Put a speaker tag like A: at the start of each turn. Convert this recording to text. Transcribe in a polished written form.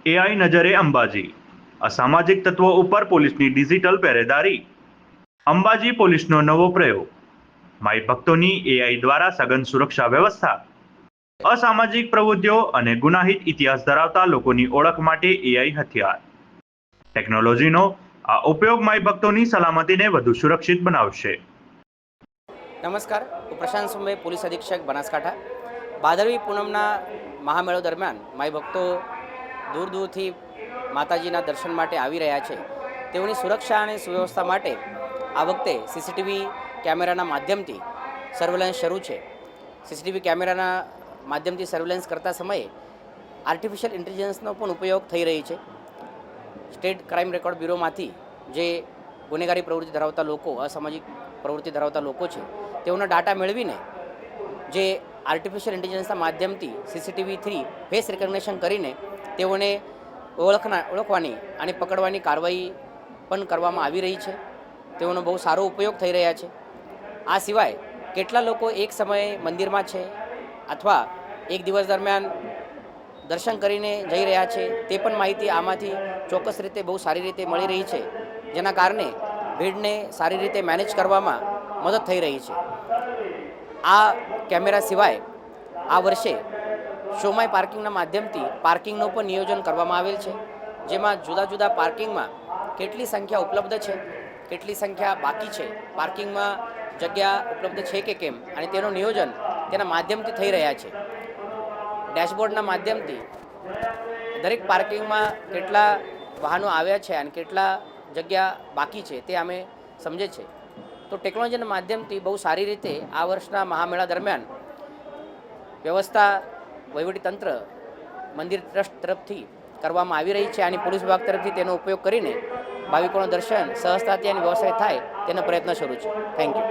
A: AI નજરે અંબાજી, અસામાજિક તત્વો ઉપર પોલીસની ડિજિટલ પહેરેદારી. અંબાજી પોલીસનો નવો પ્રયોગ, માઈ ભક્તોની એઆઈ દ્વારા સઘન સુરક્ષા વ્યવસ્થા. અસામાજિક પ્રવૃત્તિઓ અને ગુનાહિત ઇતિહાસ ધરાવતા લોકોની ઓળખ માટે એઆઈ હથિયાર. ટેકનોલોજીનો આ ઉપયોગ માઈ ભક્તોની સલામતીને વધુ સુરક્ષિત બનાવશે.
B: નમસ્કાર, હું પ્રશાંત સુંબે, પોલીસ અધિક્ષક બનાસકાંઠા. ભાદરવી પૂનમના મહામેળો દરમિયાન માઈ ભક્તો દૂર દૂરથી માતાજીના દર્શન માટે આવી રહ્યા છે. તેઓની સુરક્ષા અને સુવ્યવસ્થા માટે આ વખતે સીસીટીવી કેમેરાના માધ્યમથી સર્વેલન્સ શરૂ છે. સીસીટીવી કેમેરાના માધ્યમથી સર્વેલન્સ કરતા સમયે આર્ટિફિશિયલ ઇન્ટેલિજન્સનો પણ ઉપયોગ થઈ રહી છે. સ્ટેટ ક્રાઇમ રેકોર્ડ બ્યુરોમાંથી જે ગુનેગારી પ્રવૃત્તિ ધરાવતા લોકો, અસામાજિક પ્રવૃત્તિ ધરાવતા લોકો છે, તેઓના ડાટા મેળવીને જે આર્ટિફિશિયલ ઇન્ટેલિજન્સના માધ્યમથી સીસીટીવી ફેસ રિકગ્નિશન કરીને તેઓને ઓળખવાની અને પકડવાની કાર્યવાહી પણ કરવામાં આવી રહી છે. તેઓનો બહુ સારો ઉપયોગ થઈ રહ્યા છે. આ સિવાય કેટલા લોકો એક સમયે મંદિરમાં છે અથવા એક દિવસ દરમિયાન દર્શન કરીને જઈ રહ્યા છે, તે પણ માહિતી આમાંથી ચોક્કસ રીતે બહુ સારી રીતે મળી રહી છે, જેના કારણે ભીડને સારી રીતે મેનેજ કરવામાં મદદ થઈ રહી છે. આ કેમેરા સિવાય આ વર્ષે શોમાઈ પાર્કિંગના માધ્યમથી પાર્કિંગનું પણ નિયોજન કરવામાં આવેલ છે, જેમાં જુદા જુદા પાર્કિંગમાં કેટલી સંખ્યા ઉપલબ્ધ છે, કેટલી સંખ્યા બાકી છે, પાર્કિંગમાં જગ્યા ઉપલબ્ધ છે કે કેમ, અને તેનું નિયોજન તેના માધ્યમથી થઈ રહ્યા છે. ડેશબોર્ડના માધ્યમથી દરેક પાર્કિંગમાં કેટલા વાહનો આવ્યા છે અને કેટલા જગ્યા બાકી છે તે અમે સમજે છે. તો ટેકનોલોજીના માધ્યમથી બહુ સારી રીતે આ વર્ષના મહામેળા દરમિયાન વ્યવસ્થા વહીવટીતંત્ર મંદિર ટ્રસ્ટ તરફથી કરવામાં આવી રહી છે અને પોલીસ વિભાગ તરફથી તેનો ઉપયોગ કરીને ભાવિકોનું દર્શન સહજતાથી અને વ્યવસાય થાય તેનો પ્રયત્ન શરૂ છે. Thank you.